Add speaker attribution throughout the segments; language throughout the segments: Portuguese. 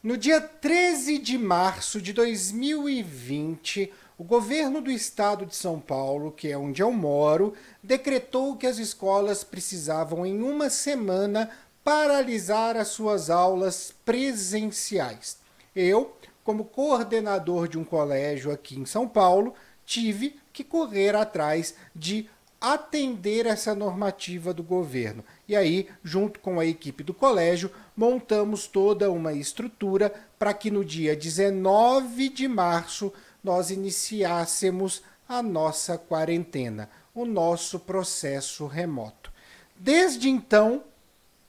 Speaker 1: No dia 13 de março de 2020, o governo do estado de São Paulo, que é onde eu moro, decretou que as escolas precisavam, em uma semana, paralisar as suas aulas presenciais. Eu, como coordenador de um colégio aqui em São Paulo, tive que correr atrás de atender essa normativa do governo. E aí, junto com a equipe do colégio, montamos toda uma estrutura para que no dia 19 de março nós iniciássemos a nossa quarentena, o nosso processo remoto. Desde então,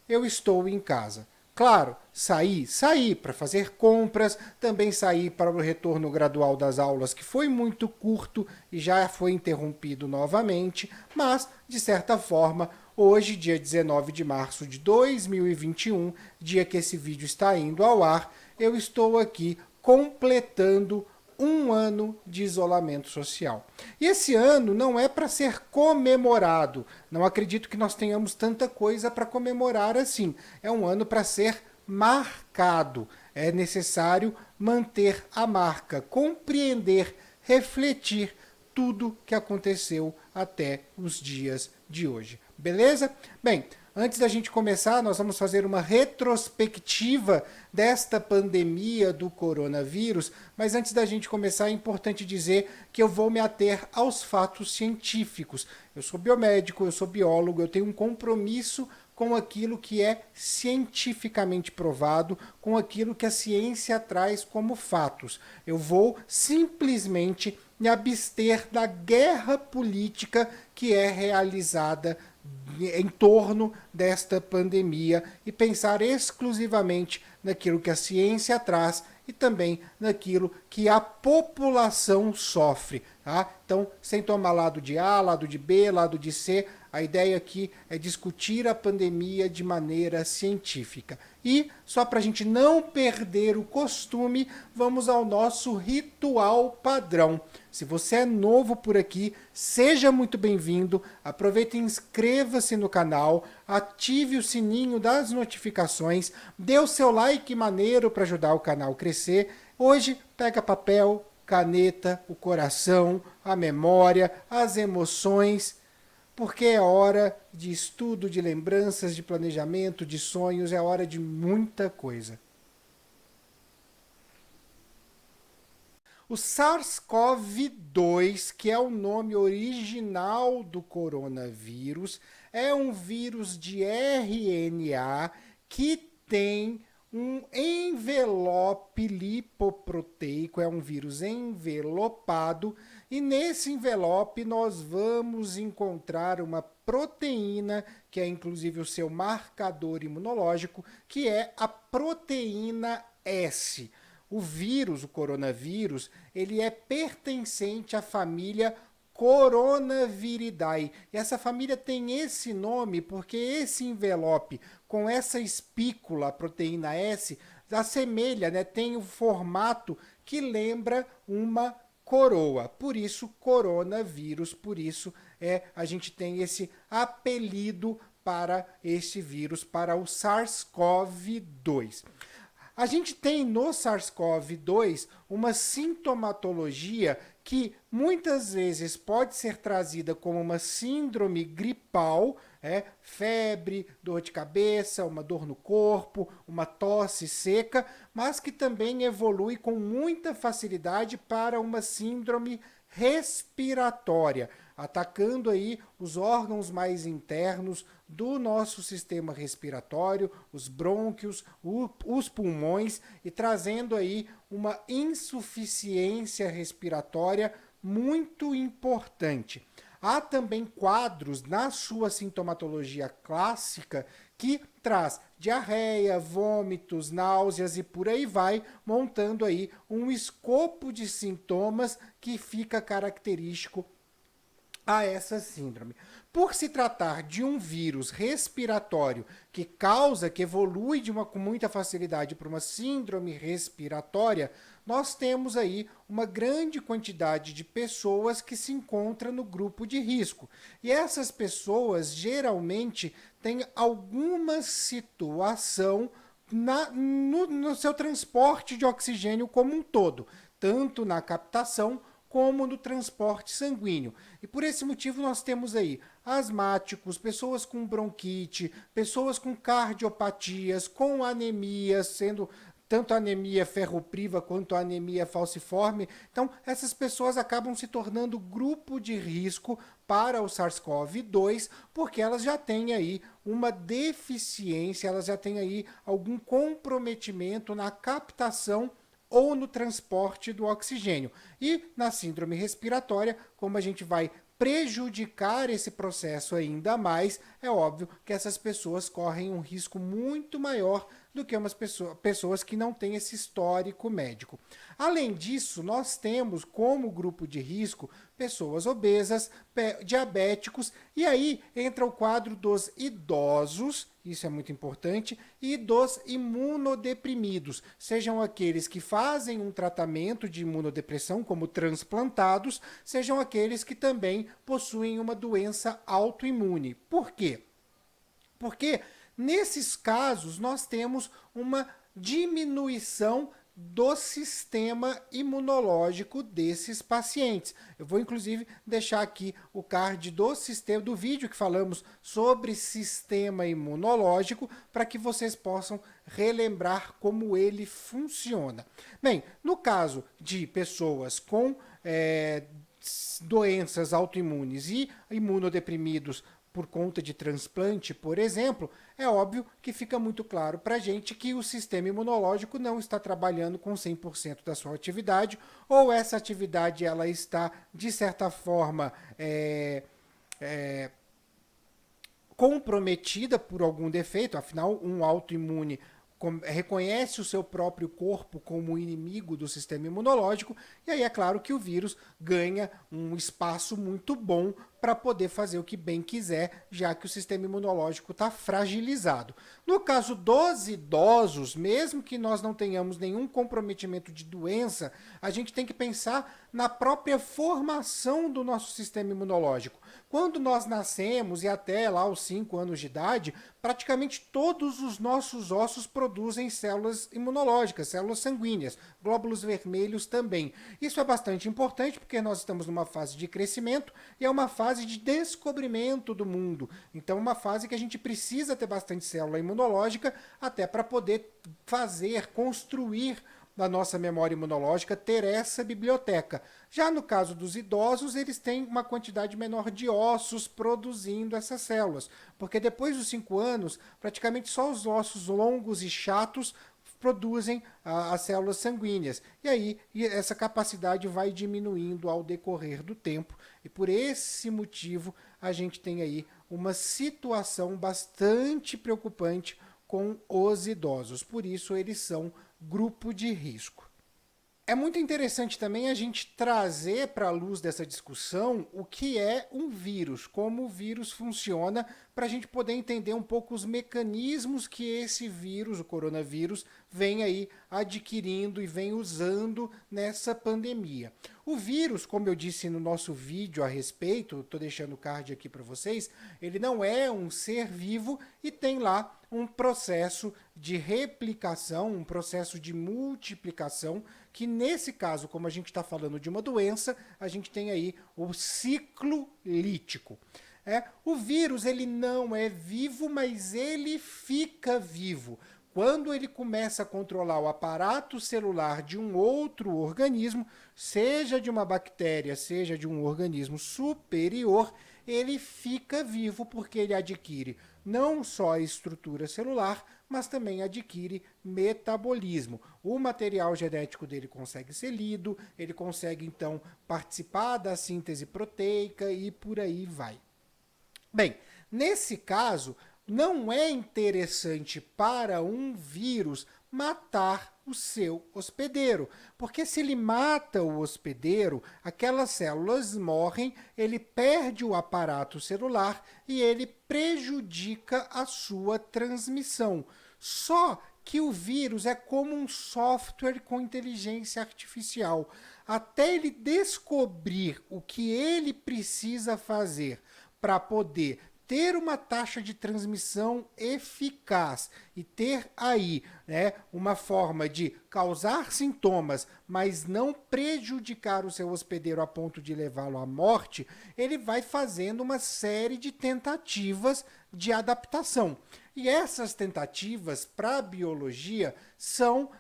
Speaker 1: eu estou em casa. Claro, saí para fazer compras, também saí para o retorno gradual das aulas, que foi muito curto e já foi interrompido novamente, mas, de certa forma, hoje, dia 19 de março de 2021, dia que esse vídeo está indo ao ar, eu estou aqui completando um ano de isolamento social. E esse ano não é para ser comemorado. Não acredito que nós tenhamos tanta coisa para comemorar assim. É um ano para ser marcado. É necessário manter a marca, compreender, refletir tudo que aconteceu até os dias de hoje. Beleza? Bem, antes da gente começar, nós vamos fazer uma retrospectiva desta pandemia do coronavírus, mas antes da gente começar é importante dizer que eu vou me ater aos fatos científicos. Eu sou biomédico, eu sou biólogo, eu tenho um compromisso com aquilo que é cientificamente provado, com aquilo que a ciência traz como fatos. Eu vou simplesmente me abster da guerra política que é realizada em torno desta pandemia e pensar exclusivamente naquilo que a ciência traz e também naquilo que a população sofre. Tá? Então, sem tomar lado de A, lado de B, lado de C, a ideia aqui é discutir a pandemia de maneira científica. E, só para a gente não perder o costume, vamos ao nosso ritual padrão. Se você é novo por aqui, seja muito bem-vindo. Aproveite e inscreva-se no canal, ative o sininho das notificações, dê o seu like maneiro para ajudar o canal a crescer. Hoje, pega papel, caneta, o coração, a memória, as emoções, porque é hora de estudo, de lembranças, de planejamento, de sonhos, é hora de muita coisa. O SARS-CoV-2, que é o nome original do coronavírus, é um vírus de RNA que tem um envelope lipoproteico, é um vírus envelopado, e nesse envelope nós vamos encontrar uma proteína, que é inclusive o seu marcador imunológico, que é a proteína S. O vírus, o coronavírus, ele é pertencente à família Coronaviridae. E essa família tem esse nome porque esse envelope com essa espícula, a proteína S, assemelha, né, tem o formato que lembra uma coroa. Por isso, coronavírus, por isso a gente tem esse apelido para esse vírus, para o SARS-CoV-2. A gente tem no SARS-CoV-2 uma sintomatologia que muitas vezes pode ser trazida como uma síndrome gripal, febre, dor de cabeça, uma dor no corpo, uma tosse seca, mas que também evolui com muita facilidade para uma síndrome respiratória, atacando aí os órgãos mais internos do nosso sistema respiratório, os brônquios, os pulmões e trazendo aí uma insuficiência respiratória muito importante. Há também quadros na sua sintomatologia clássica que traz diarreia, vômitos, náuseas e por aí vai, montando aí um escopo de sintomas que fica característico a essa síndrome. Por se tratar de um vírus respiratório que causa, que evolui com muita facilidade para uma síndrome respiratória, nós temos aí uma grande quantidade de pessoas que se encontram no grupo de risco. E essas pessoas geralmente têm alguma situação no seu transporte de oxigênio como um todo, tanto na captação como no transporte sanguíneo. E por esse motivo nós temos aí asmáticos, pessoas com bronquite, pessoas com cardiopatias, com anemia, sendo tanto a anemia ferropriva quanto a anemia falciforme. Então, essas pessoas acabam se tornando grupo de risco para o SARS-CoV-2, porque elas já têm aí uma deficiência, elas já têm aí algum comprometimento na captação ou no transporte do oxigênio. E na síndrome respiratória, como a gente vai prejudicar esse processo ainda mais, é óbvio que essas pessoas correm um risco muito maior do que umas pessoas que não têm esse histórico médico. Além disso, nós temos como grupo de risco pessoas obesas, diabéticos, e aí entra o quadro dos idosos, isso é muito importante, e dos imunodeprimidos, sejam aqueles que fazem um tratamento de imunodepressão, como transplantados, sejam aqueles que também possuem uma doença autoimune. Por quê? Porque nesses casos nós temos uma diminuição do sistema imunológico desses pacientes. Eu vou inclusive deixar aqui o card do vídeo que falamos sobre sistema imunológico para que vocês possam relembrar como ele funciona. Bem, no caso de pessoas com doenças autoimunes e imunodeprimidos por conta de transplante, por exemplo, é óbvio que fica muito claro para a gente que o sistema imunológico não está trabalhando com 100% da sua atividade, ou essa atividade ela está, de certa forma, comprometida por algum defeito, afinal, um autoimune reconhece o seu próprio corpo como inimigo do sistema imunológico, e aí é claro que o vírus ganha um espaço muito bom para poder fazer o que bem quiser, já que o sistema imunológico está fragilizado. No caso dos idosos, mesmo que nós não tenhamos nenhum comprometimento de doença, a gente tem que pensar na própria formação do nosso sistema imunológico. Quando nós nascemos e até lá os 5 anos de idade, praticamente todos os nossos ossos produzem células imunológicas, células sanguíneas, glóbulos vermelhos também. Isso é bastante importante porque nós estamos numa fase de crescimento e é uma fase de descobrimento do mundo. Então, uma fase que a gente precisa ter bastante célula imunológica até para poder construir da nossa memória imunológica, ter essa biblioteca. Já no caso dos idosos, eles têm uma quantidade menor de ossos produzindo essas células, porque depois dos 5 anos, praticamente só os ossos longos e chatos produzem as células sanguíneas. E aí essa capacidade vai diminuindo ao decorrer do tempo. E por esse motivo a gente tem aí uma situação bastante preocupante com os idosos. Por isso eles são grupo de risco. É muito interessante também a gente trazer para a luz dessa discussão o que é um vírus, como o vírus funciona, para a gente poder entender um pouco os mecanismos que esse vírus, o coronavírus, vem aí adquirindo e vem usando nessa pandemia. O vírus, como eu disse no nosso vídeo a respeito, estou deixando o card aqui para vocês, ele não é um ser vivo e tem lá um processo de replicação, um processo de multiplicação, que nesse caso, como a gente está falando de uma doença, a gente tem aí o ciclo lítico. O vírus ele não é vivo, mas ele fica vivo. Quando ele começa a controlar o aparato celular de um outro organismo, seja de uma bactéria, seja de um organismo superior, ele fica vivo porque ele adquire não só a estrutura celular, mas também adquire metabolismo. O material genético dele consegue ser lido, ele consegue então participar da síntese proteica e por aí vai. Bem, nesse caso, não é interessante para um vírus matar o seu hospedeiro, porque se ele mata o hospedeiro, aquelas células morrem, ele perde o aparato celular e ele prejudica a sua transmissão. Só que o vírus é como um software com inteligência artificial. Até ele descobrir o que ele precisa fazer para poder ter uma taxa de transmissão eficaz e ter aí, né, uma forma de causar sintomas, mas não prejudicar o seu hospedeiro a ponto de levá-lo à morte, ele vai fazendo uma série de tentativas de adaptação. E essas tentativas para a biologia são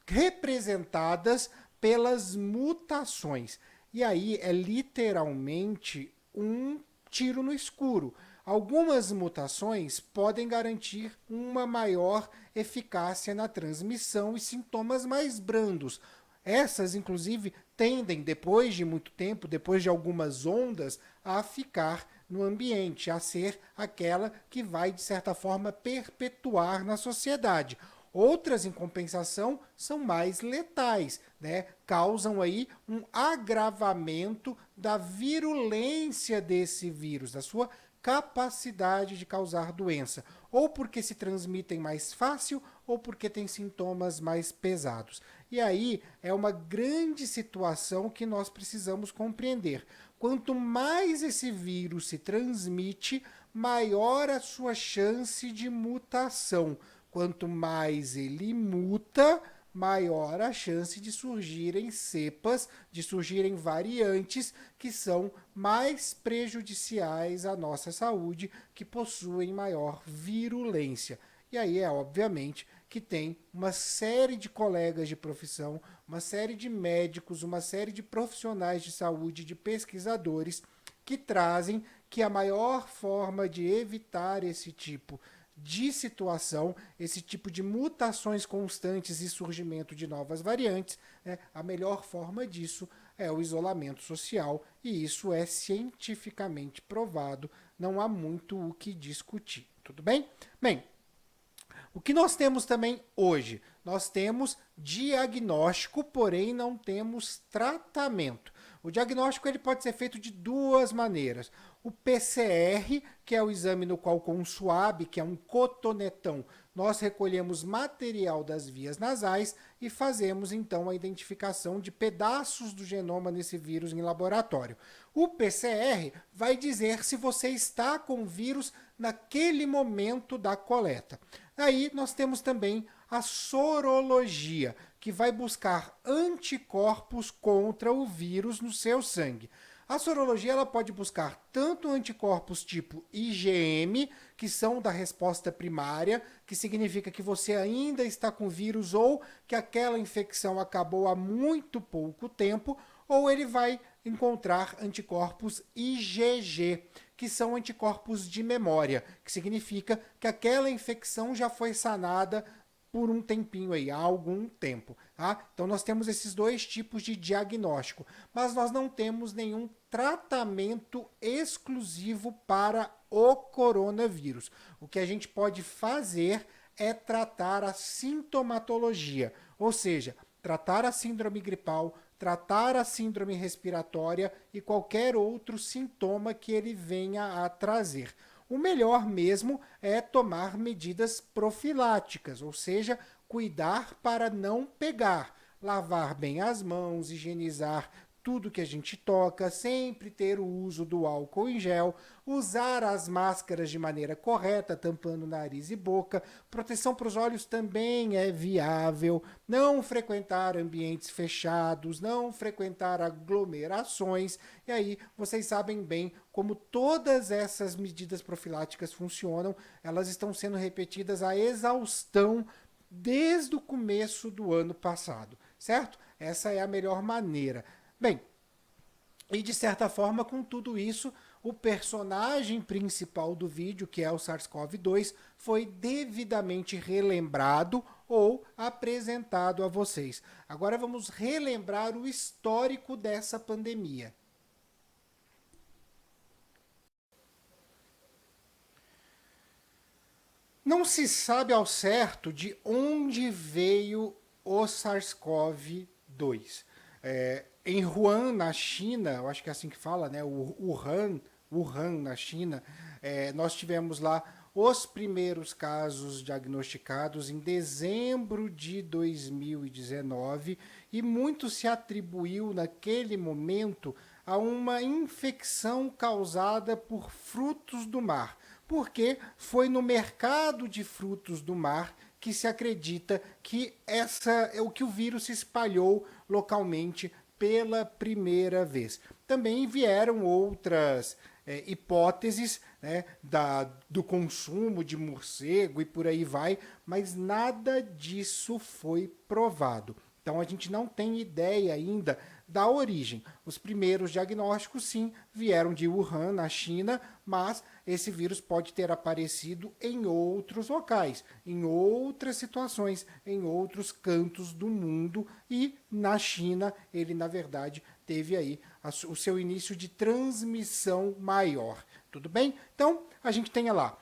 Speaker 1: representadas pelas mutações. E aí é literalmente um tiro no escuro. Algumas mutações podem garantir uma maior eficácia na transmissão e sintomas mais brandos. Essas, inclusive, tendem, depois de muito tempo, depois de algumas ondas, a ficar no ambiente, a ser aquela que vai, de certa forma, perpetuar na sociedade. Outras, em compensação, são mais letais, né? Causam aí um agravamento da virulência desse vírus, da sua capacidade de causar doença, ou porque se transmitem mais fácil, ou porque têm sintomas mais pesados. E aí é uma grande situação que nós precisamos compreender. Quanto mais esse vírus se transmite, maior a sua chance de mutação. Quanto mais ele muta, maior a chance de surgirem cepas, de surgirem variantes que são mais prejudiciais à nossa saúde, que possuem maior virulência. E aí é obviamente que tem uma série de colegas de profissão, uma série de médicos, uma série de profissionais de saúde, de pesquisadores que trazem que a maior forma de evitar esse tipo de situação, esse tipo de mutações constantes e surgimento de novas variantes, né, a melhor forma disso é o isolamento social, e isso é cientificamente provado, não há muito o que discutir. Tudo bem? Bem, o que nós temos também hoje? Nós temos diagnóstico, porém não temos tratamento. O diagnóstico ele pode ser feito de duas maneiras. O PCR, que é o exame no qual com um suave, que é um cotonetão, nós recolhemos material das vias nasais e fazemos então a identificação de pedaços do genoma nesse vírus em laboratório. O PCR vai dizer se você está com o vírus naquele momento da coleta. Aí nós temos também a sorologia, que vai buscar anticorpos contra o vírus no seu sangue. A sorologia ela pode buscar tanto anticorpos tipo IgM, que são da resposta primária, que significa que você ainda está com vírus ou que aquela infecção acabou há muito pouco tempo, ou ele vai encontrar anticorpos IgG, que são anticorpos de memória, que significa que aquela infecção já foi sanada por um tempinho aí, há algum tempo. Tá? Então nós temos esses dois tipos de diagnóstico, mas nós não temos nenhum tratamento exclusivo para o coronavírus. O que a gente pode fazer é tratar a sintomatologia, ou seja, tratar a síndrome gripal, tratar a síndrome respiratória e qualquer outro sintoma que ele venha a trazer. O melhor mesmo é tomar medidas profiláticas, ou seja, cuidar para não pegar, lavar bem as mãos, higienizar tudo que a gente toca, sempre ter o uso do álcool em gel, usar as máscaras de maneira correta, tampando nariz e boca, proteção para os olhos também é viável, não frequentar ambientes fechados, não frequentar aglomerações, e aí vocês sabem bem como todas essas medidas profiláticas funcionam, elas estão sendo repetidas à exaustão desde o começo do ano passado, certo? Essa é a melhor maneira. Bem, e de certa forma, com tudo isso, o personagem principal do vídeo, que é o SARS-CoV-2, foi devidamente relembrado ou apresentado a vocês. Agora vamos relembrar o histórico dessa pandemia. Não se sabe ao certo de onde veio o SARS-CoV-2. Em Wuhan, na China, eu acho que é assim que fala, né? Wuhan, na China, nós tivemos lá os primeiros casos diagnosticados em dezembro de 2019 e muito se atribuiu naquele momento a uma infecção causada por frutos do mar, porque foi no mercado de frutos do mar que se acredita que que o vírus se espalhou localmente pela primeira vez. Também vieram outras hipóteses, né, do consumo de morcego e por aí vai, mas nada disso foi provado. Então a gente não tem ideia ainda da origem. Os primeiros diagnósticos, sim, vieram de Wuhan, na China, mas esse vírus pode ter aparecido em outros locais, em outras situações, em outros cantos do mundo, e na China ele, na verdade, teve aí o seu início de transmissão maior. Tudo bem? Então, a gente tem lá,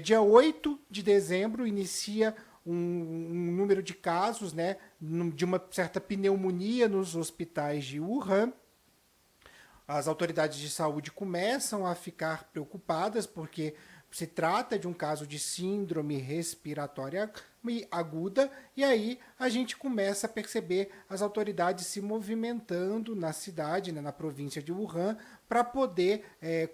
Speaker 1: dia 8 de dezembro, inicia um número de casos, né, de uma certa pneumonia nos hospitais de Wuhan. As autoridades de saúde começam a ficar preocupadas porque se trata de um caso de síndrome respiratória aguda, e aí a gente começa a perceber as autoridades se movimentando na cidade, né, na província de Wuhan, para poder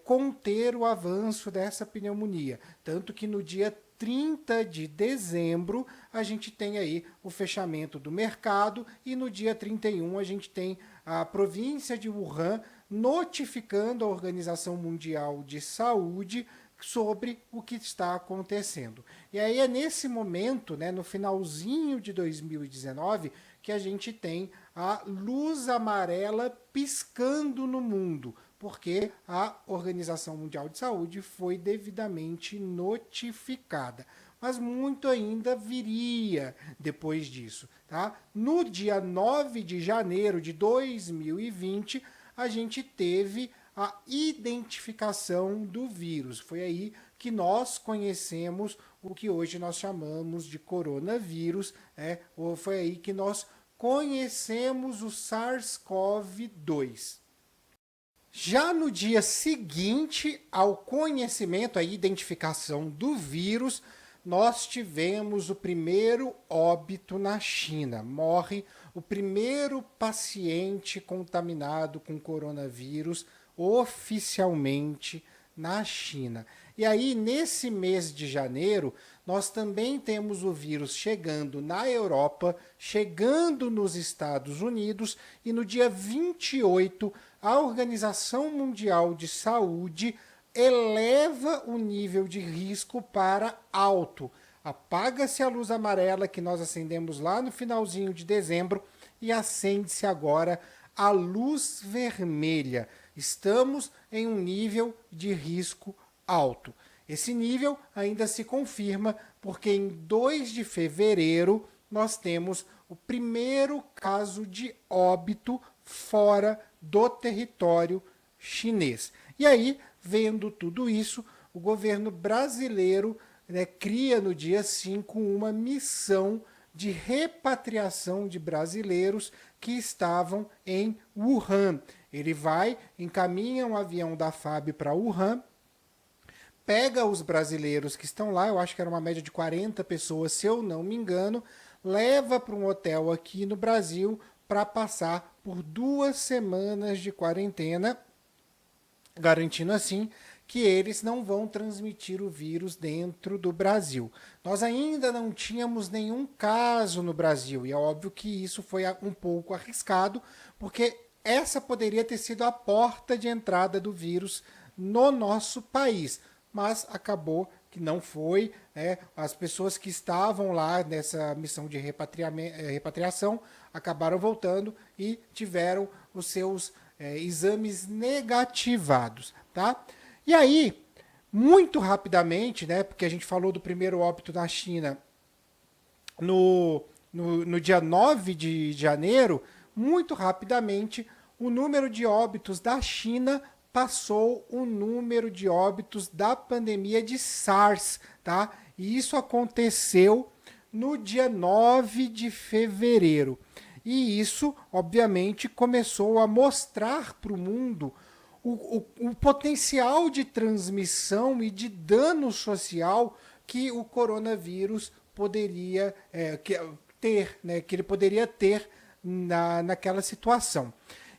Speaker 1: conter o avanço dessa pneumonia. Tanto que no dia 30 de dezembro a gente tem aí o fechamento do mercado, e no dia 31 a gente tem a província de Wuhan notificando a Organização Mundial de Saúde sobre o que está acontecendo. E aí é nesse momento, né, no finalzinho de 2019, que a gente tem a luz amarela piscando no mundo, porque a Organização Mundial de Saúde foi devidamente notificada. Mas muito ainda viria depois disso. Tá? No dia 9 de janeiro de 2020, a gente teve a identificação do vírus. Foi aí que nós conhecemos o que hoje nós chamamos de coronavírus, ou foi aí que nós conhecemos o SARS-CoV-2. Já no dia seguinte ao conhecimento, à identificação do vírus, nós tivemos o primeiro óbito na China. Morre o primeiro paciente contaminado com coronavírus oficialmente na China. E aí, nesse mês de janeiro, nós também temos o vírus chegando na Europa, chegando nos Estados Unidos, e no dia 28, a Organização Mundial de Saúde eleva o nível de risco para alto. Apaga-se a luz amarela que nós acendemos lá no finalzinho de dezembro e acende-se agora a luz vermelha. Estamos em um nível de risco alto. Esse nível ainda se confirma porque em 2 de fevereiro nós temos o primeiro caso de óbito fora do território chinês. E aí, vendo tudo isso, o governo brasileiro, né, cria no dia 5 uma missão de repatriação de brasileiros que estavam em Wuhan. Ele encaminha um avião da FAB para Wuhan, pega os brasileiros que estão lá, eu acho que era uma média de 40 pessoas, se eu não me engano, leva para um hotel aqui no Brasil para passar por 2 semanas de quarentena, garantindo assim que eles não vão transmitir o vírus dentro do Brasil. Nós ainda não tínhamos nenhum caso no Brasil, e é óbvio que isso foi um pouco arriscado, porque essa poderia ter sido a porta de entrada do vírus no nosso país, mas acabou que não foi. As pessoas que estavam lá nessa missão de repatriação acabaram voltando e tiveram os seus exames negativados, tá? E aí, muito rapidamente, né, porque a gente falou do primeiro óbito na China no dia 9 de janeiro, muito rapidamente o número de óbitos da China passou o número de óbitos da pandemia de SARS, tá? E isso aconteceu no dia 9 de fevereiro. E isso, obviamente, começou a mostrar para o mundo o potencial de transmissão e de dano social que o coronavírus poderia ter, né, que ele poderia ter naquela situação.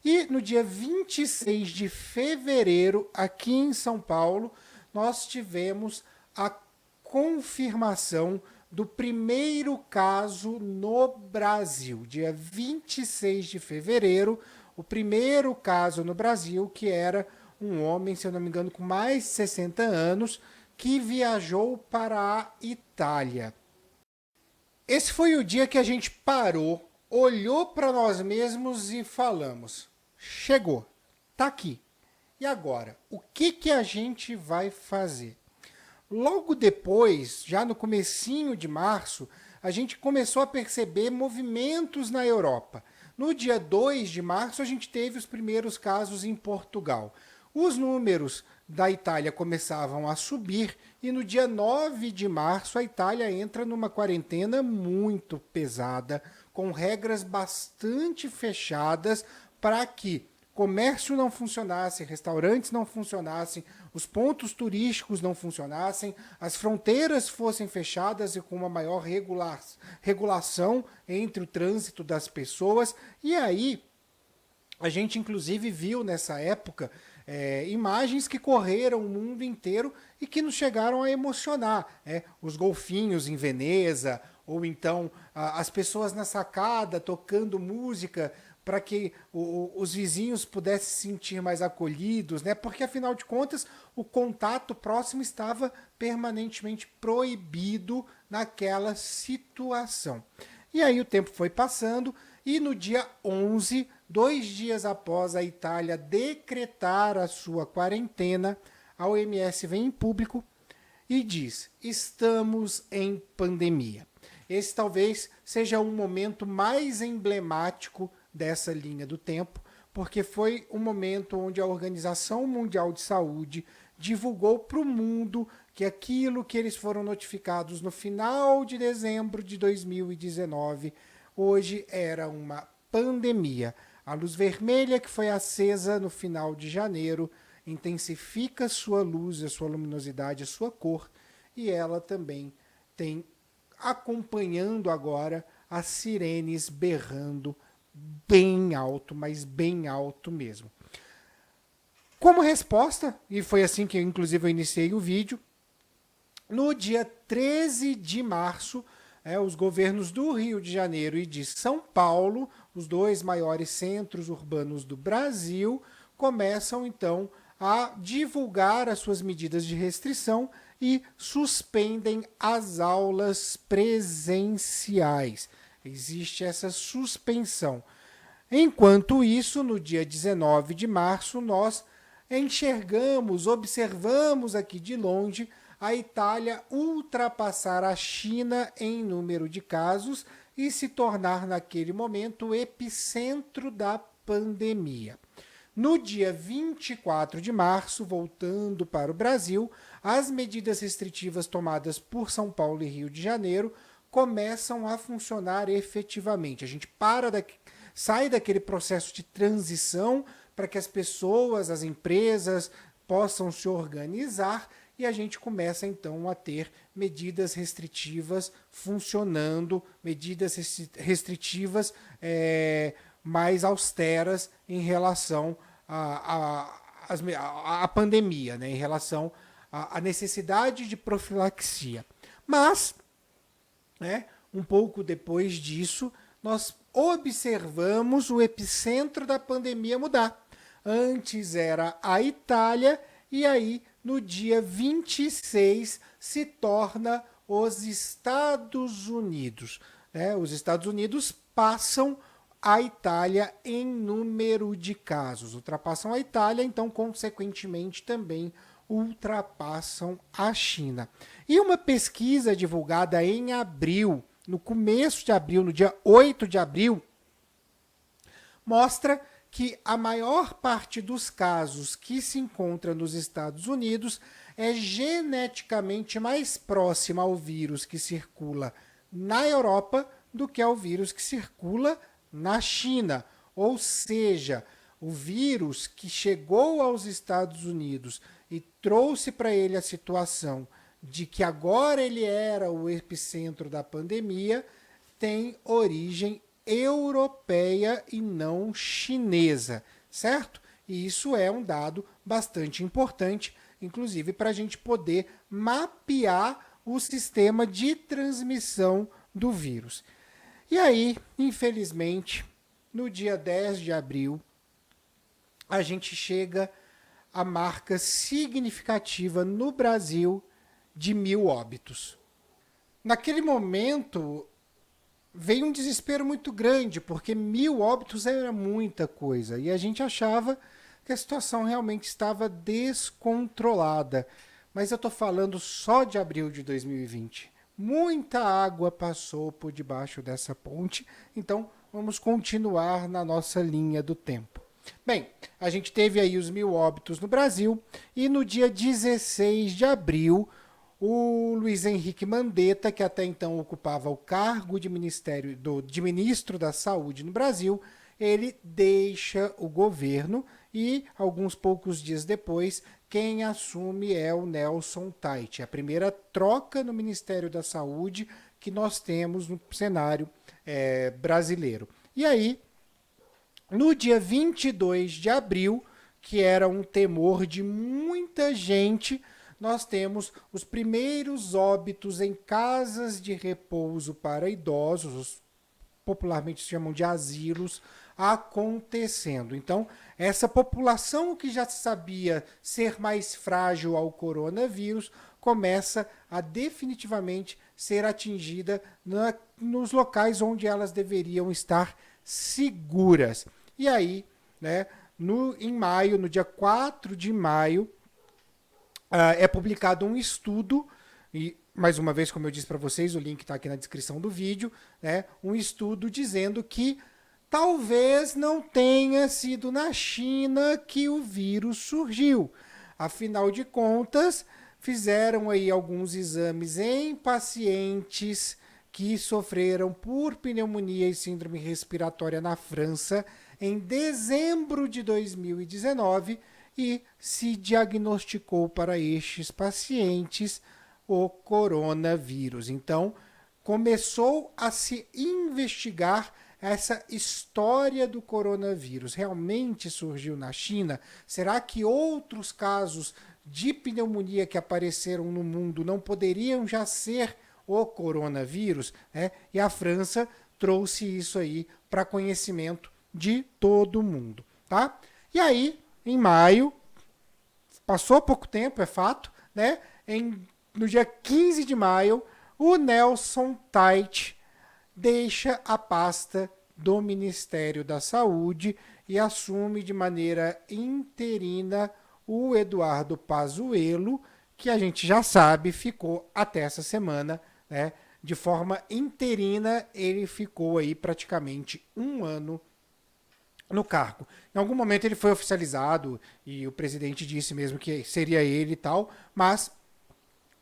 Speaker 1: E no dia 26 de fevereiro, aqui em São Paulo, nós tivemos a confirmação do primeiro caso no Brasil. Dia 26 de fevereiro, o primeiro caso no Brasil, que era um homem, se eu não me engano, com mais de 60 anos, que viajou para a Itália. Esse foi o dia que a gente parou, olhou para nós mesmos e falamos: chegou, tá aqui. E agora, o que a gente vai fazer? Logo depois, já no comecinho de março, a gente começou a perceber movimentos na Europa. No dia 2 de março, a gente teve os primeiros casos em Portugal. Os números da Itália começavam a subir e no dia 9 de março a Itália entra numa quarentena muito pesada, com regras bastante fechadas para que comércio não funcionasse, restaurantes não funcionassem, os pontos turísticos não funcionassem, as fronteiras fossem fechadas e com uma maior regulação entre o trânsito das pessoas. E aí, a gente inclusive viu nessa época imagens que correram o mundo inteiro e que nos chegaram a emocionar. Os golfinhos em Veneza, ou então as pessoas na sacada tocando música para que os vizinhos pudessem se sentir mais acolhidos, né? Porque afinal de contas o contato próximo estava permanentemente proibido naquela situação. E aí o tempo foi passando e no dia 11, 2 dias após a Itália decretar a sua quarentena, a OMS vem em público e diz: estamos em pandemia. Esse talvez seja um momento mais emblemático dessa linha do tempo, porque foi um momento onde a Organização Mundial de Saúde divulgou para o mundo que aquilo que eles foram notificados no final de dezembro de 2019, hoje era uma pandemia. A luz vermelha que foi acesa no final de janeiro intensifica sua luz, a sua luminosidade, a sua cor, e ela também tem acompanhando agora as sirenes berrando bem alto, mas bem alto mesmo. Como resposta, e foi assim que inclusive eu iniciei o vídeo, no dia 13 de março, os governos do Rio de Janeiro e de São Paulo, os dois maiores centros urbanos do Brasil, começam então a divulgar as suas medidas de restrição e suspendem as aulas presenciais. Existe essa suspensão. Enquanto isso, no dia 19 de março, nós enxergamos, observamos aqui de longe a Itália ultrapassar a China em número de casos e se tornar naquele momento o epicentro da pandemia. No dia 24 de março, voltando para o Brasil, as medidas restritivas tomadas por São Paulo e Rio de Janeiro começam a funcionar efetivamente. A gente sai daquele processo de transição para que as pessoas, as empresas possam se organizar e a gente começa então a ter medidas restritivas funcionando, medidas restritivas mais austeras em relação à pandemia, né? Em relação à necessidade de profilaxia. Mas, um pouco depois disso, nós observamos o epicentro da pandemia mudar. Antes era a Itália e aí no dia 26 se torna os Estados Unidos. Os Estados Unidos passam a Itália em número de casos. Ultrapassam a Itália, então, consequentemente, também ultrapassam a China. E uma pesquisa divulgada em abril, no começo de abril, no dia 8 de abril, mostra que a maior parte dos casos que se encontra nos Estados Unidos é geneticamente mais próxima ao vírus que circula na Europa do que ao vírus que circula na China. Ou seja, o vírus que chegou aos Estados Unidos e trouxe para ele a situação de que agora ele era o epicentro da pandemia, tem origem europeia e não chinesa, certo? E isso é um dado bastante importante, inclusive para a gente poder mapear o sistema de transmissão do vírus. E aí, infelizmente, no dia 10 de abril, a gente chega à marca significativa no Brasil de 1.000 óbitos. Naquele momento, veio um desespero muito grande, porque 1.000 óbitos era muita coisa. E a gente achava que a situação realmente estava descontrolada. Mas eu estou falando só de abril de 2020. Muita água passou por debaixo dessa ponte, então vamos continuar na nossa linha do tempo. Bem, a gente teve aí os 1.000 óbitos no Brasil e no dia 16 de abril, o Luiz Henrique Mandetta, que até então ocupava o cargo de ministro da Saúde no Brasil, ele deixa o governo e, alguns poucos dias depois, quem assume é o Nelson Teich. A primeira troca no Ministério da Saúde que nós temos no cenário brasileiro. E aí, no dia 22 de abril, que era um temor de muita gente, nós temos os primeiros óbitos em casas de repouso para idosos, popularmente se chamam de asilos, acontecendo. Então, essa população que já sabia ser mais frágil ao coronavírus começa a definitivamente ser atingida nos locais onde elas deveriam estar seguras. E aí, né, em maio, no dia 4 de maio, é publicado um estudo, e mais uma vez, como eu disse para vocês, o link está aqui na descrição do vídeo, né, um estudo dizendo que talvez não tenha sido na China que o vírus surgiu. Afinal de contas, fizeram aí alguns exames em pacientes que sofreram por pneumonia e síndrome respiratória na França em dezembro de 2019 e se diagnosticou para estes pacientes o coronavírus. Então, começou a se investigar essa história do coronavírus. Realmente surgiu na China? Será que outros casos de pneumonia que apareceram no mundo não poderiam já ser o coronavírus? E a França trouxe isso aí para conhecimento de todo mundo, tá? E aí, em maio, passou pouco tempo, é fato, né? No dia 15 de maio, o Nelson Teich deixa a pasta do Ministério da Saúde e assume de maneira interina o Eduardo Pazuello, que a gente já sabe ficou até essa semana, né? De forma interina, ele ficou aí praticamente um ano no cargo. Em algum momento ele foi oficializado e o presidente disse mesmo que seria ele e tal, mas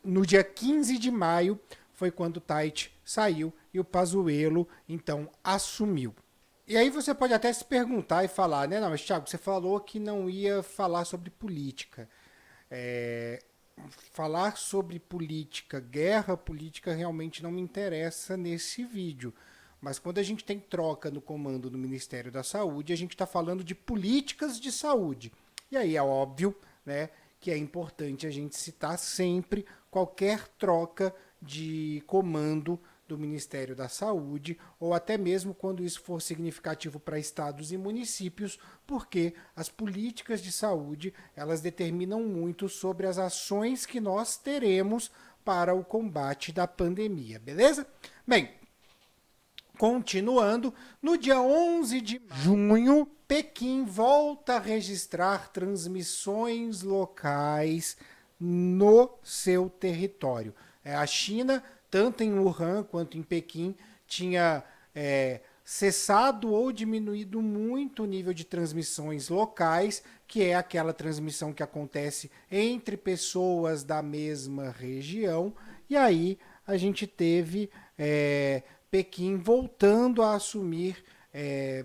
Speaker 1: no dia 15 de maio foi quando o Teich saiu e o Pazuello, então, assumiu. E aí você pode até se perguntar e falar, né? Não, mas Thiago, você falou que não ia falar sobre política. Falar sobre política, guerra política, realmente não me interessa nesse vídeo. Mas quando a gente tem troca no comando do Ministério da Saúde, a gente está falando de políticas de saúde. E aí é óbvio, né, que é importante a gente citar sempre qualquer troca de comando do Ministério da Saúde, ou até mesmo quando isso for significativo para estados e municípios, porque as políticas de saúde, elas determinam muito sobre as ações que nós teremos para o combate da pandemia, beleza? Bem, continuando, no dia 11 de junho, Pequim volta a registrar transmissões locais no seu território. A China, tanto em Wuhan quanto em Pequim, tinha cessado ou diminuído muito o nível de transmissões locais, que é aquela transmissão que acontece entre pessoas da mesma região. E aí a gente teve Pequim voltando a assumir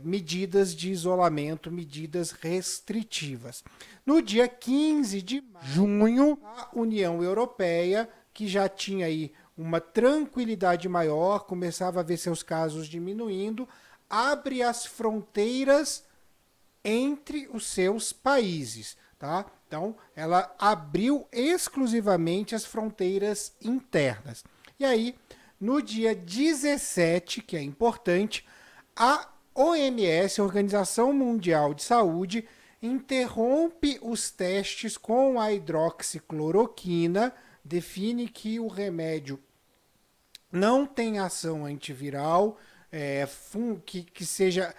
Speaker 1: medidas de isolamento, medidas restritivas. No dia 15 de junho, a União Europeia, que já tinha aí uma tranquilidade maior, começava a ver seus casos diminuindo, abre as fronteiras entre os seus países, tá? Então, ela abriu exclusivamente as fronteiras internas. E aí, no dia 17, que é importante, a OMS, a Organização Mundial de Saúde, interrompe os testes com a hidroxicloroquina, define que o remédio não tem ação antiviral, que seja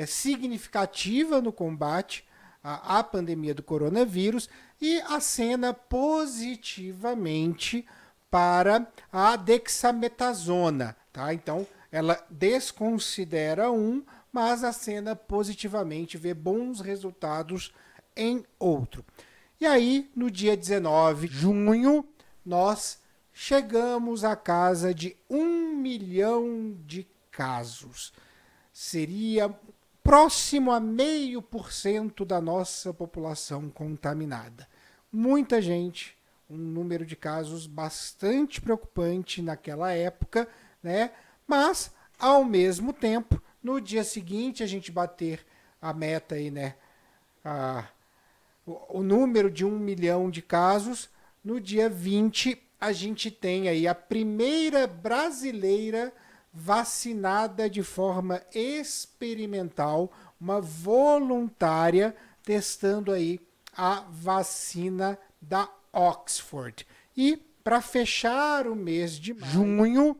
Speaker 1: significativa no combate à pandemia do coronavírus, e acena positivamente para a dexametasona. Tá? Então, ela desconsidera um, mas acena positivamente, vê bons resultados em outro. E aí, no dia 19 de junho, nós chegamos à casa de 1 milhão de casos. Seria próximo a 0,5% da nossa população contaminada. Muita gente, um número de casos bastante preocupante naquela época, né? Mas, ao mesmo tempo, no dia seguinte a gente bater a meta aí, né? O número de 1 milhão de casos, no dia 20 a gente tem aí a primeira brasileira vacinada de forma experimental, uma voluntária, testando aí a vacina da Oxford. E para fechar o mês de junho,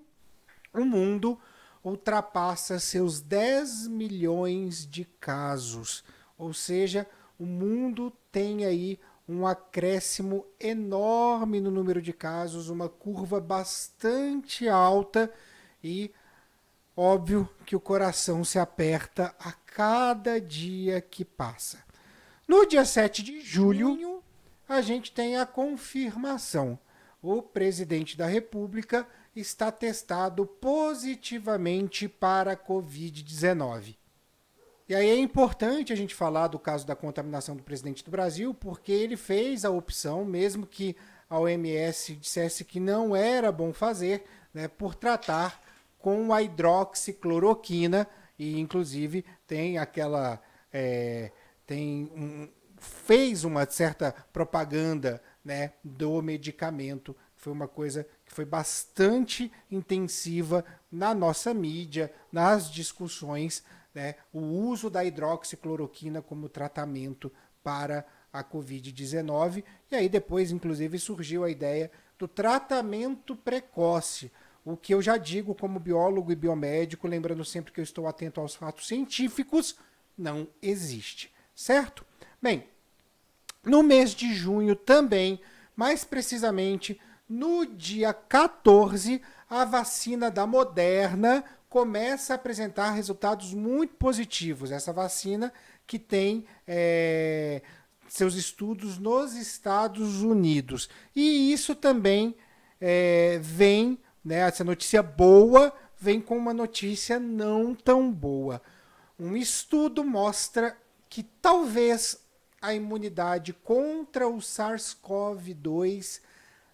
Speaker 1: o mundo ultrapassa seus 10 milhões de casos. Ou seja, o mundo tem aí um acréscimo enorme no número de casos, uma curva bastante alta e óbvio que o coração se aperta a cada dia que passa. No dia 7 de julho, a gente tem a confirmação. O presidente da República está testado positivamente para a Covid-19. E aí é importante a gente falar do caso da contaminação do presidente do Brasil, porque ele fez a opção, mesmo que a OMS dissesse que não era bom fazer, né, por tratar com a hidroxicloroquina, e inclusive tem aquela... fez uma certa propaganda, né, do medicamento. Foi uma coisa que foi bastante intensiva na nossa mídia, nas discussões, né, o uso da hidroxicloroquina como tratamento para a Covid-19. E aí depois, inclusive, surgiu a ideia do tratamento precoce, o que eu já digo como biólogo e biomédico, lembrando sempre que eu estou atento aos fatos científicos, não existe, certo? Bem, no mês de junho também, mais precisamente no dia 14, a vacina da Moderna começa a apresentar resultados muito positivos. Essa vacina que tem seus estudos nos Estados Unidos. E isso também vem, né, essa notícia boa vem com uma notícia não tão boa. Um estudo mostra que talvez a imunidade contra o SARS-CoV-2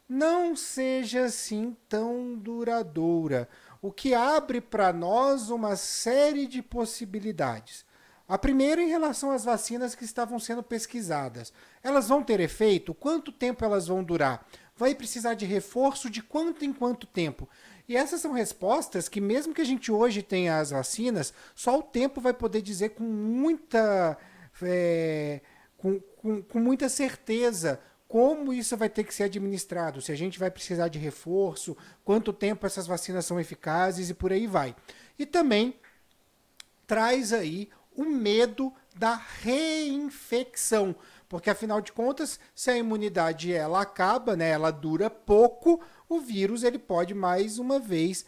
Speaker 1: não seja assim tão duradoura, o que abre para nós uma série de possibilidades. A primeira em relação às vacinas que estavam sendo pesquisadas. Elas vão ter efeito? Quanto tempo elas vão durar? Vai precisar de reforço de quanto em quanto tempo? E essas são respostas que, mesmo que a gente hoje tenha as vacinas, só o tempo vai poder dizer com muita, com muita certeza como isso vai ter que ser administrado, se a gente vai precisar de reforço, quanto tempo essas vacinas são eficazes e por aí vai. E também traz aí o medo da reinfecção, porque afinal de contas, se a imunidade ela acaba, né, ela dura pouco, o vírus ele pode mais uma vez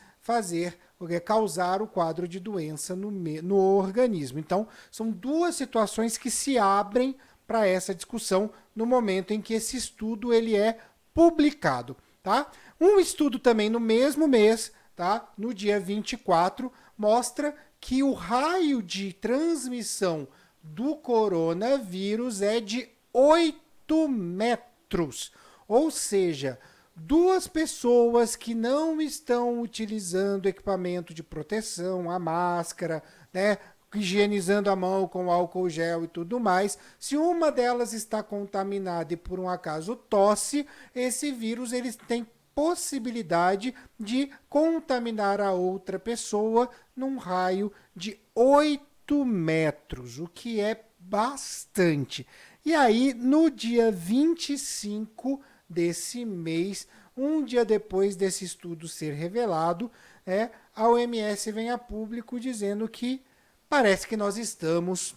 Speaker 1: causar o quadro de doença no organismo. Então, são duas situações que se abrem para essa discussão no momento em que esse estudo ele é publicado, tá? Um estudo também no mesmo mês, tá? No dia 24, mostra que o raio de transmissão do coronavírus é de 8 metros. Ou seja, duas pessoas que não estão utilizando equipamento de proteção, a máscara, né, higienizando a mão com álcool gel e tudo mais. Se uma delas está contaminada e por um acaso tosse, esse vírus ele tem possibilidade de contaminar a outra pessoa num raio de 8 metros, o que é bastante. E aí, no dia 25 desse mês, um dia depois desse estudo ser revelado, a OMS vem a público dizendo que parece que nós estamos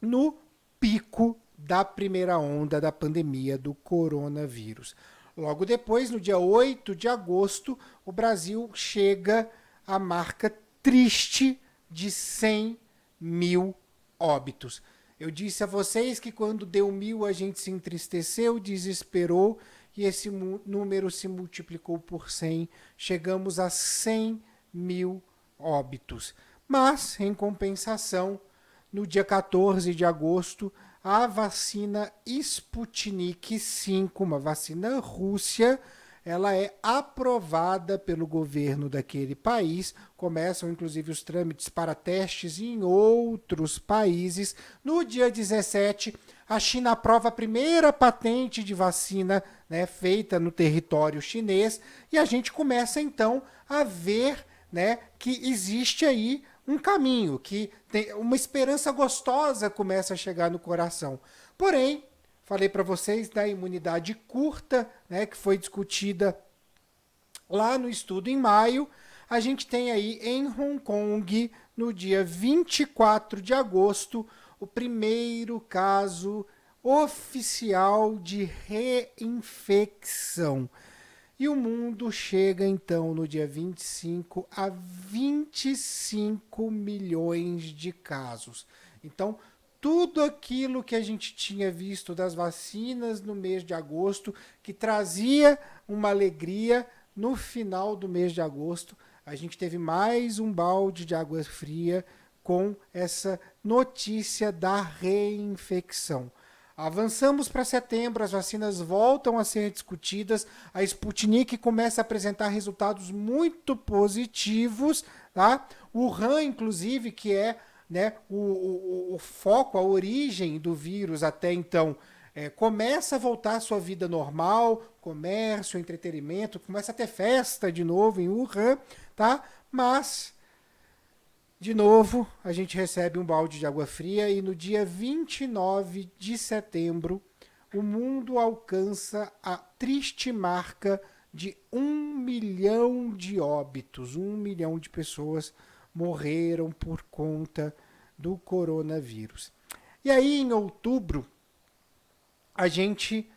Speaker 1: no pico da primeira onda da pandemia do coronavírus. Logo depois, no dia 8 de agosto, o Brasil chega à marca triste de 100 mil óbitos. Eu disse a vocês que quando deu 1.000 a gente se entristeceu, desesperou e esse número se multiplicou por 100. Chegamos a 100 mil óbitos. Mas, em compensação, no dia 14 de agosto, a vacina Sputnik V, uma vacina Rússia, ela é aprovada pelo governo daquele país. Começam, inclusive, os trâmites para testes em outros países. No dia 17, a China aprova a primeira patente de vacina, né, feita no território chinês. E a gente começa, então, a ver, né, que existe aí um caminho, que tem uma esperança gostosa começa a chegar no coração. Porém, falei para vocês da imunidade curta, né, que foi discutida lá no estudo em maio. A gente tem aí em Hong Kong, no dia 24 de agosto, o primeiro caso oficial de reinfecção. E o mundo chega, então, no dia 25 a 25 milhões de casos. Então, tudo aquilo que a gente tinha visto das vacinas no mês de agosto, que trazia uma alegria, no final do mês de agosto, a gente teve mais um balde de água fria com essa notícia da reinfecção. Avançamos para setembro, as vacinas voltam a ser discutidas, a Sputnik começa a apresentar resultados muito positivos, tá? O Wuhan, inclusive, que é, né, o foco, a origem do vírus até então, começa a voltar à sua vida normal, comércio, entretenimento, começa a ter festa de novo em Wuhan, tá? Mas, de novo, a gente recebe um balde de água fria e no dia 29 de setembro, o mundo alcança a triste marca de 1 milhão de óbitos. 1 milhão de pessoas morreram por conta do coronavírus. E aí, em outubro, a gente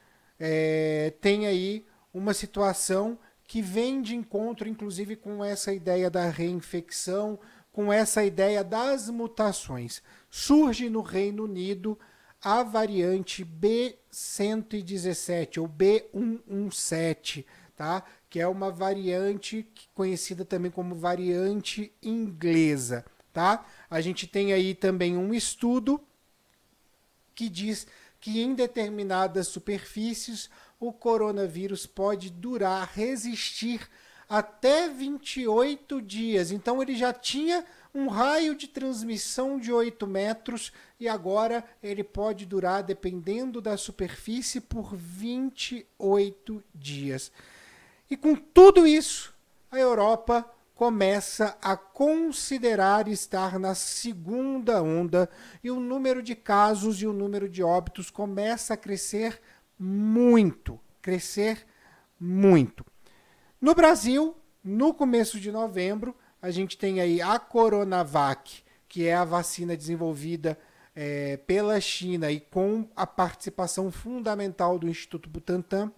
Speaker 1: tem aí uma situação que vem de encontro, inclusive, com essa ideia da reinfecção, com essa ideia das mutações. Surge no Reino Unido a variante B117 ou B117, tá? Que é uma variante conhecida também como variante inglesa, tá? A gente tem aí também um estudo que diz que em determinadas superfícies o coronavírus pode durar, resistir até 28 dias. Então ele já tinha um raio de transmissão de 8 metros e agora ele pode durar, dependendo da superfície, por 28 dias. E com tudo isso, a Europa começa a considerar estar na segunda onda e o número de casos e o número de óbitos começa a crescer muito, No Brasil, no começo de novembro, a gente tem aí a Coronavac, que é a vacina desenvolvida pela China e com a participação fundamental do Instituto Butantan.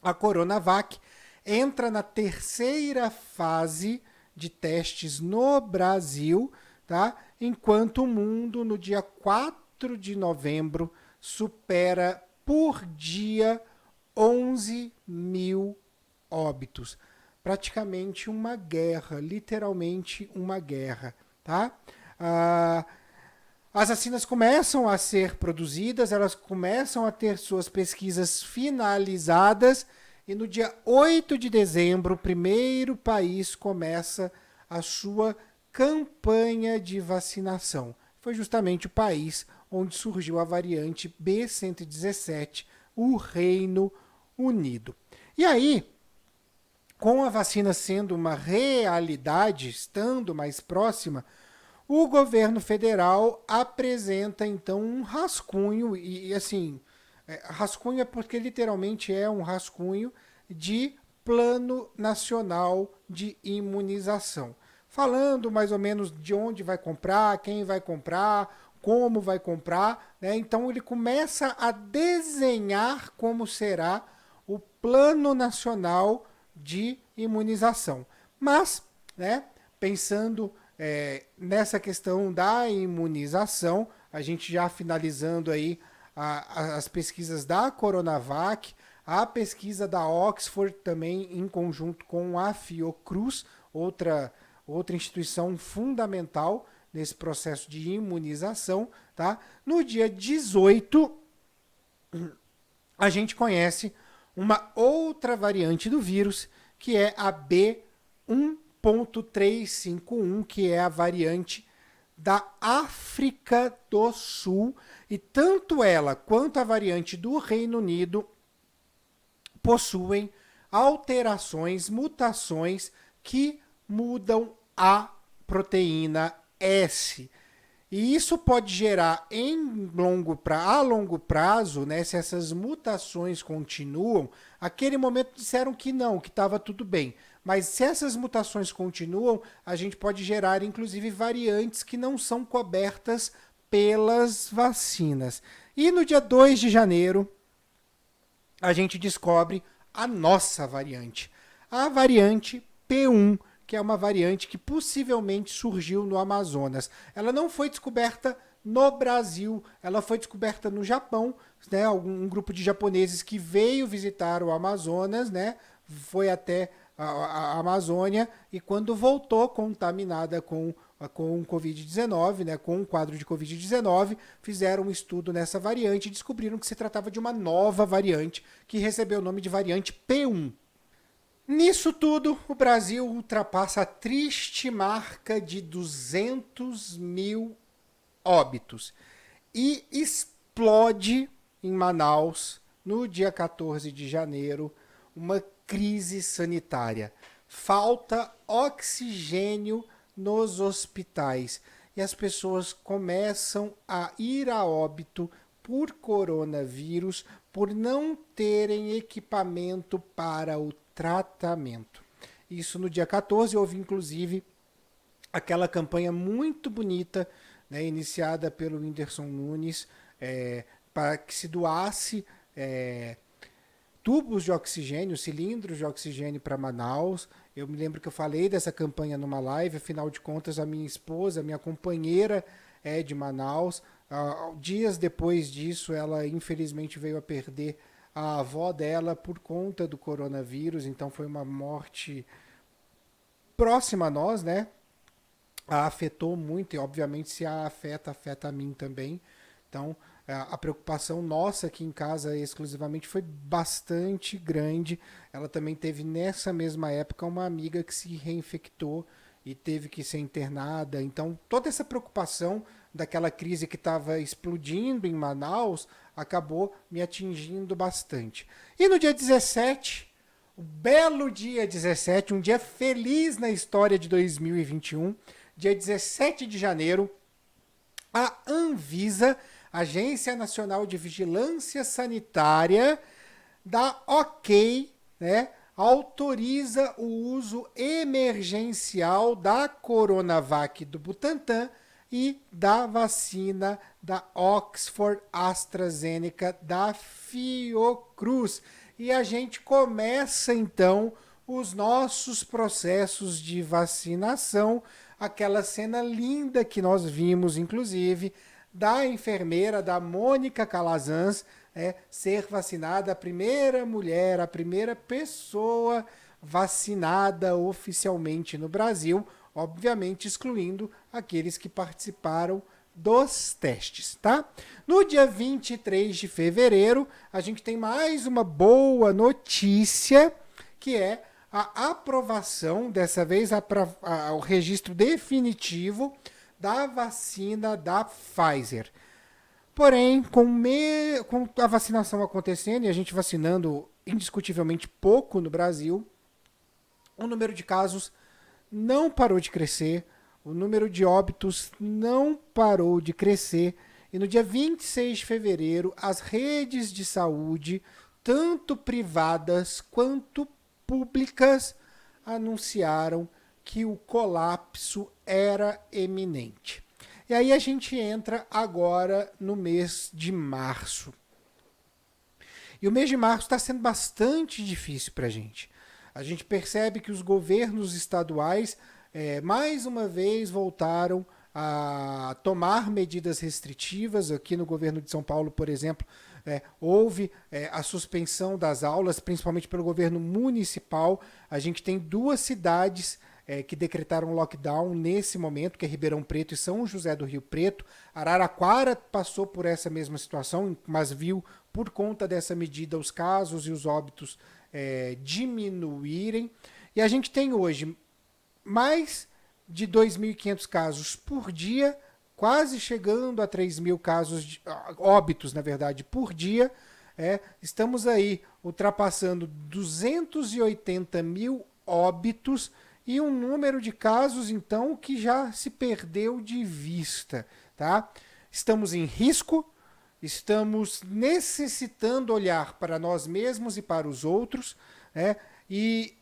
Speaker 1: A Coronavac entra na terceira fase de testes no Brasil, tá? Enquanto o mundo, no dia 4 de novembro, supera por dia 11 mil óbitos. Praticamente uma guerra, literalmente uma guerra, tá? As vacinas começam a ser produzidas, elas começam a ter suas pesquisas finalizadas e no dia 8 de dezembro o primeiro país começa a sua campanha de vacinação. Foi justamente o país onde surgiu a variante B117, o Reino Unido. E aí, com a vacina sendo uma realidade, estando mais próxima, o governo federal apresenta então um rascunho, e assim, rascunho é porque literalmente é um rascunho de Plano Nacional de Imunização. Falando mais ou menos de onde vai comprar, quem vai comprar, como vai comprar, né? Então ele começa a desenhar como será o Plano Nacional de Imunização. Mas, né, pensando nessa questão da imunização, a gente já finalizando aí as pesquisas da Coronavac, a pesquisa da Oxford também em conjunto com a Fiocruz, outra instituição fundamental nesse processo de imunização, tá? No dia 18, a gente conhece uma outra variante do vírus, que é a B1.351, que é a variante da África do Sul, e tanto ela quanto a variante do Reino Unido possuem alterações, mutações que mudam a proteína S. E isso pode gerar a longo prazo, né, se essas mutações continuam, aquele momento disseram que não, que estava tudo bem. Mas se essas mutações continuam, a gente pode gerar inclusive variantes que não são cobertas pelas vacinas. E no dia 2 de janeiro, a gente descobre a nossa variante. A variante P1, que é uma variante que possivelmente surgiu no Amazonas. Ela não foi descoberta no Brasil, ela foi descoberta no Japão, né? Um grupo de japoneses que veio visitar o Amazonas, né? Foi até a Amazônia e quando voltou contaminada com Covid-19, né, com um quadro de Covid-19, fizeram um estudo nessa variante e descobriram que se tratava de uma nova variante que recebeu o nome de variante P1. Nisso tudo, o Brasil ultrapassa a triste marca de 200 mil óbitos e explode em Manaus, no dia 14 de janeiro, uma crise sanitária. Falta oxigênio nos hospitais e as pessoas começam a ir a óbito por coronavírus por não terem equipamento para o tratamento. Isso no dia 14, houve inclusive aquela campanha muito bonita, né, iniciada pelo Whindersson Nunes, para que se doasse tubos de oxigênio, cilindros de oxigênio para Manaus. Eu me lembro que eu falei dessa campanha numa live, afinal de contas a minha esposa, minha companheira é de Manaus. Dias depois disso, ela infelizmente veio a perder a avó dela por conta do coronavírus, então foi uma morte próxima a nós, né? A afetou muito e obviamente se a afeta a mim também. Então a preocupação nossa aqui em casa exclusivamente foi bastante grande. Ela também teve nessa mesma época uma amiga que se reinfectou e teve que ser internada. Então toda essa preocupação daquela crise que estava explodindo em Manaus acabou me atingindo bastante. E no dia 17, o belo dia 17, um dia feliz na história de 2021, dia 17 de janeiro, a Anvisa, Agência Nacional de Vigilância Sanitária, dá ok, né? Autoriza o uso emergencial da Coronavac do Butantan e da vacina da Oxford AstraZeneca da Fiocruz. E a gente começa então os nossos processos de vacinação, aquela cena linda que nós vimos, inclusive, da enfermeira, da Mônica Calazans, ser vacinada, a primeira mulher, a primeira pessoa vacinada oficialmente no Brasil, obviamente excluindo aqueles que participaram dos testes, tá? No dia 23 de fevereiro, a gente tem mais uma boa notícia, que é a aprovação, dessa vez o registro definitivo da vacina da Pfizer. Porém, com a vacinação acontecendo e a gente vacinando indiscutivelmente pouco no Brasil, o número de casos não parou de crescer, o número de óbitos não parou de crescer. E no dia 26 de fevereiro, as redes de saúde, tanto privadas quanto públicas, anunciaram que o colapso era eminente. E aí a gente entra agora no mês de março. E o mês de março está sendo bastante difícil para a gente. A gente percebe que os governos estaduais, mais uma vez, voltaram a tomar medidas restritivas. Aqui no governo de São Paulo, por exemplo, houve a suspensão das aulas, principalmente pelo governo municipal. A gente tem 2 cidades que decretaram lockdown nesse momento, que é Ribeirão Preto e São José do Rio Preto. Araraquara passou por essa mesma situação, mas viu, por conta dessa medida, os casos e os óbitos diminuírem. E a gente tem hoje mais de 2.500 casos por dia, quase chegando a 3.000 casos, óbitos, na verdade, por dia. Estamos aí ultrapassando 280 mil óbitos e um número de casos, então, que já se perdeu de vista. Tá? Estamos em risco, estamos necessitando olhar para nós mesmos e para os outros. E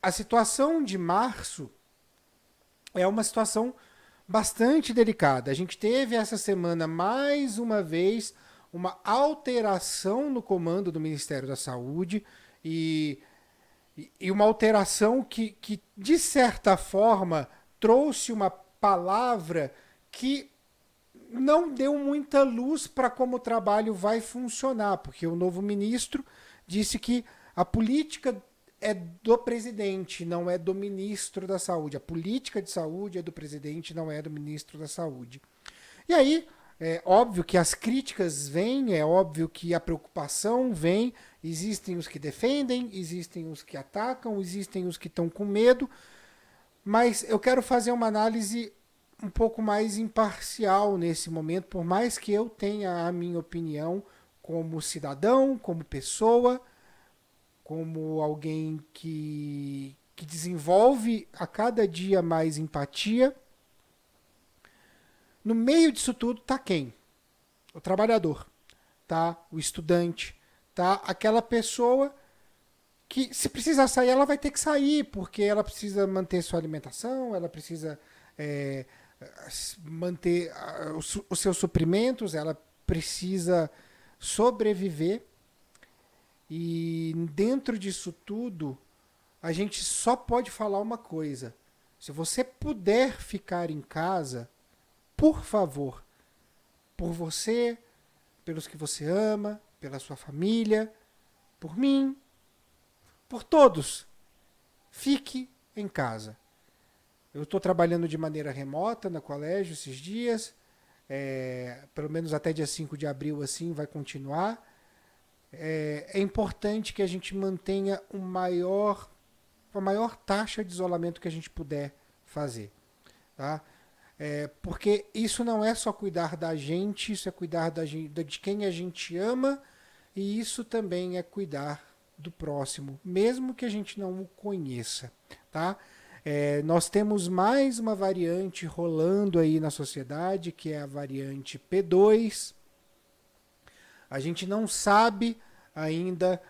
Speaker 1: a situação de março é uma situação bastante delicada. A gente teve essa semana, mais uma vez, uma alteração no comando do Ministério da Saúde e uma alteração que, de certa forma, trouxe uma palavra que não deu muita luz para como o trabalho vai funcionar, porque o novo ministro disse que a política é do presidente, não é do ministro da Saúde. A política de saúde é do presidente, não é do ministro da Saúde. E aí, é óbvio que as críticas vêm, é óbvio que a preocupação vem, existem os que defendem, existem os que atacam, existem os que estão com medo, mas eu quero fazer uma análise um pouco mais imparcial nesse momento, por mais que eu tenha a minha opinião como cidadão, como pessoa, como alguém que desenvolve a cada dia mais empatia. No meio disso tudo está quem? O trabalhador, tá? O estudante, tá? Aquela pessoa que, se precisar sair, ela vai ter que sair, porque ela precisa manter sua alimentação, ela precisa manter os seus suprimentos, ela precisa sobreviver. E dentro disso tudo, a gente só pode falar uma coisa. Se você puder ficar em casa, por favor, por você, pelos que você ama, pela sua família, por mim, por todos, fique em casa. Eu estou trabalhando de maneira remota no colégio esses dias, pelo menos até dia 5 de abril assim vai continuar. É importante que a gente mantenha a maior taxa de isolamento que a gente puder fazer. Tá? Porque isso não é só cuidar da gente, isso é cuidar de quem a gente ama, e isso também é cuidar do próximo, mesmo que a gente não o conheça. Tá? Nós temos mais uma variante rolando aí na sociedade, que é a variante P2. A gente não sabe ainda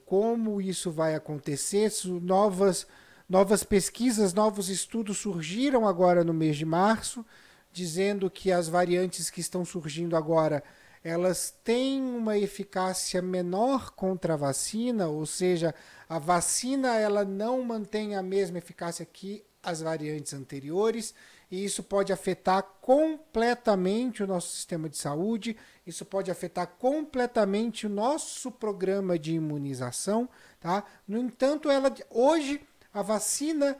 Speaker 1: como isso vai acontecer. Novas pesquisas, novos estudos surgiram agora no mês de março, dizendo que as variantes que estão surgindo agora, elas têm uma eficácia menor contra a vacina, ou seja, a vacina ela não mantém a mesma eficácia que as variantes anteriores, e isso pode afetar completamente o nosso sistema de saúde, isso pode afetar completamente o nosso programa de imunização. Tá? No entanto, hoje a vacina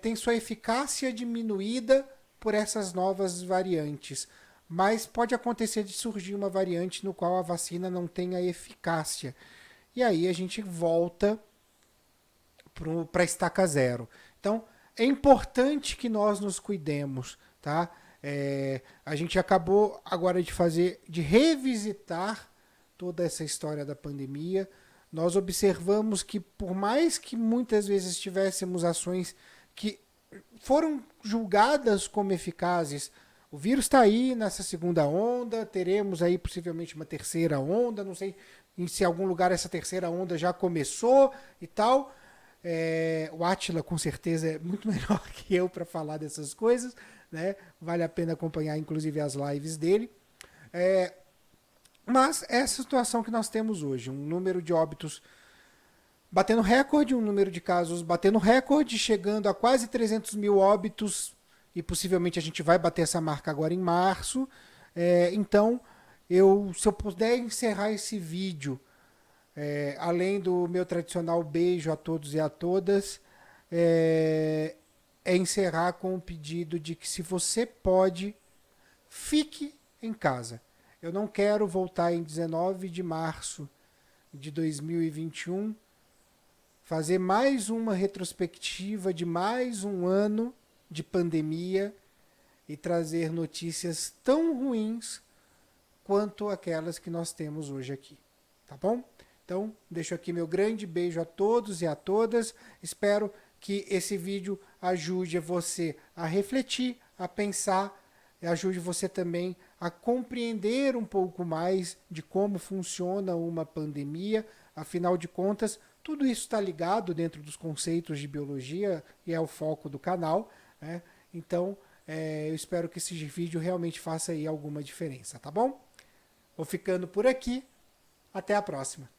Speaker 1: tem sua eficácia diminuída por essas novas variantes, mas pode acontecer de surgir uma variante no qual a vacina não tenha eficácia. E aí a gente volta para estaca zero. Então, é importante que nós nos cuidemos, tá? A gente acabou agora de revisitar toda essa história da pandemia. Nós observamos que, por mais que muitas vezes tivéssemos ações que foram julgadas como eficazes, o vírus está aí nessa segunda onda, teremos aí possivelmente uma terceira onda, não sei se em algum lugar essa terceira onda já começou e tal. O Átila com certeza é muito melhor que eu para falar dessas coisas, né? Vale a pena acompanhar inclusive as lives dele. Mas essa situação que nós temos hoje, um número de óbitos batendo recorde, um número de casos batendo recorde, chegando a quase 300 mil óbitos, e possivelmente a gente vai bater essa marca agora em março. Então, se eu puder encerrar esse vídeo, além do meu tradicional beijo a todos e a todas, encerrar com o pedido de que, se você pode, fique em casa. Eu não quero voltar em 19 de março de 2021, fazer mais uma retrospectiva de mais um ano de pandemia e trazer notícias tão ruins quanto aquelas que nós temos hoje aqui. Tá bom? Então, deixo aqui meu grande beijo a todos e a todas. Espero que esse vídeo ajude você a refletir, a pensar, e ajude você também a compreender um pouco mais de como funciona uma pandemia. Afinal de contas, tudo isso está ligado dentro dos conceitos de biologia e é o foco do canal, né? Então, eu espero que esse vídeo realmente faça aí alguma diferença, tá bom? Vou ficando por aqui. Até a próxima.